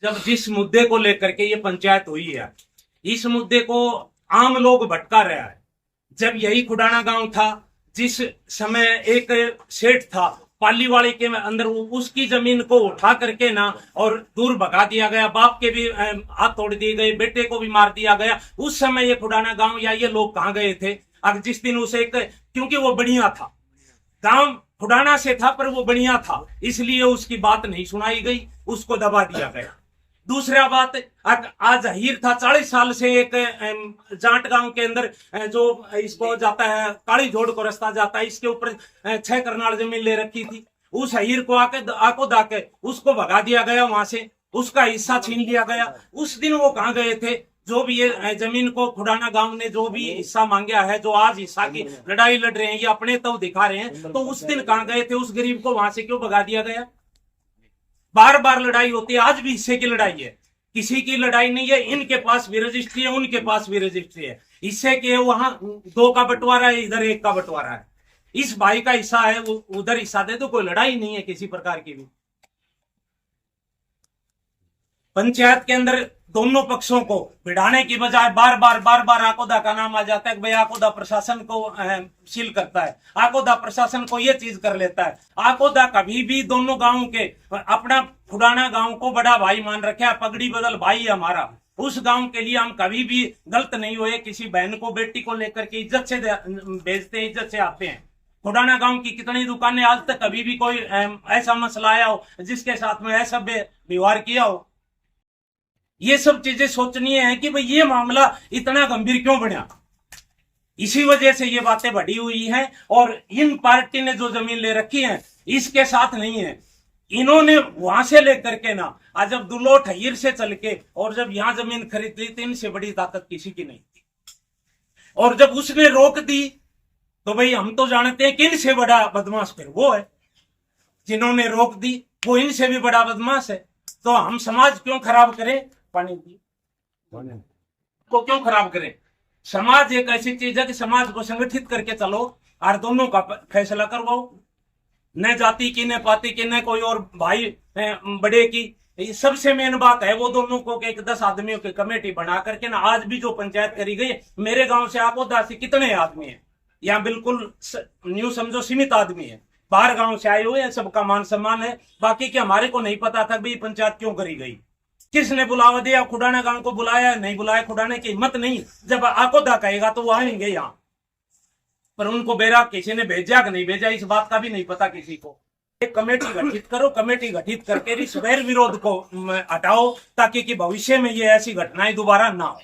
जब जिस मुद्दे को लेकर के ये पंचायत हुई है, इस मुद्दे को आम लोग भटका रहा है। जब यही खुडाना गांव था, जिस समय एक सेठ था पालीवाड़ी के अंदर, उसकी जमीन को उठा करके ना और दूर भगा दिया गया, बाप के भी हाथ तोड़ दिए गए, बेटे को भी मार दिया गया। उस समय ये खुडाना गांव या ये लोग कहाँ गए थे? अब जिस दिन उसे क्योंकि वो बढ़िया था, गांव खुडाना से था पर वो बढ़िया था, इसलिए उसकी बात नहीं सुनाई गई, उसको दबा दिया गया। दूसरा बात, आज हीर था 40 साल से एक जाट गांव के अंदर जो इसको जाता है काली जोड़ को रास्ता जाता है, इसके ऊपर 6 करनाल जमीन ले रखी थी। उस हीर को आको दाके उसको भगा दिया गया, वहां से उसका हिस्सा छीन लिया गया। उस दिन वो कहाँ गए थे? जो भी ये जमीन को खुडाना गांव ने जो भी हिस्सा मांगा है, जो आज हिस्सा की लड़ाई लड़ रहे हैं, ये अपने तो दिखा रहे हैं, तो उस दिन कहाँ गए थे? उस गरीब को वहां से क्यों भगा दिया गया? बार बार लड़ाई होती है, आज भी हिस्से की लड़ाई है, किसी की लड़ाई नहीं है। इनके पास भी रजिस्ट्री है, उनके पास भी रजिस्ट्री है, हिस्से के वहां 2 का बंटवारा है, इधर 1 का बंटवारा है। इस भाई का हिस्सा है, उधर हिस्सा दे, तो कोई लड़ाई नहीं है किसी प्रकार की भी। पंचायत के अंदर दोनों पक्षों को भिड़ाने की बजाय बार बार आकोदा का नाम आ जाता है कि भाई आकोदा प्रशासन को सील करता है, आकोदा प्रशासन को ये चीज कर लेता है। आकोदा कभी भी दोनों गांवों के अपना खुडाना गांव को बड़ा भाई मान रखे है, पगड़ी बदल भाई है हमारा। उस गांव के लिए हम कभी भी गलत नहीं हुए, किसी बहन को बेटी को लेकर के इज्जत से भेजते हैं, इज्जत से आते हैं। खुडाना गांव की कितनी दुकानें, आज तक कभी भी कोई ऐसा मसला आया हो जिसके साथ में ऐसा व्यवहार किया हो? ये सब चीजें सोचनी है कि भाई ये मामला इतना गंभीर क्यों बना। इसी वजह से ये बातें बढ़ी हुई हैं। और इन पार्टी ने जो जमीन ले रखी है इसके साथ नहीं है, इन्होंने वहां से लेकर के ना, आज जब दुलोट हीर से चल के और जब यहां जमीन खरीद ली, तो इनसे बड़ी ताकत किसी की नहीं थी। और जब उसने रोक दी तो भाई हम तो जानते हैं कि इनसे बड़ा बदमाश फिर वो है, जिन्होंने रोक दी वो इनसे भी बड़ा बदमाश है। तो हम समाज क्यों खराब करें? पानी को क्यों खराब करें? समाज एक ऐसी चीज है कि समाज को संगठित करके चलो और दोनों का फैसला करवाओ, न जाति की, न पाति की, न कोई और भाई बड़े की। सबसे मेन बात है वो दोनों को एक 10 आदमियों की कमेटी बना करके ना, आज भी जो पंचायत करी गई, मेरे गांव से आकोदा से कितने आदमी है यहाँ, बिल्कुल न्यू समझो सीमित आदमी है, बाहर गांव से आए हुए हैं, सबका मान सम्मान है। बाकी के हमारे को नहीं पता था भाई पंचायत क्यों करी गई, किसने बुलावा दिया, खुडाना गांव को बुलाया नहीं बुलाया, खुडाने की हिम्मत नहीं। जब आकोदा कहेगा तो वो आएंगे यहाँ, पर उनको बेरा किसी ने भेजा कि नहीं भेजा इस बात का भी नहीं पता किसी को। एक कमेटी गठित करो, कमेटी गठित करके इस वैर विरोध को हटाओ, ताकि कि भविष्य में ये ऐसी घटनाएं दोबारा ना हो।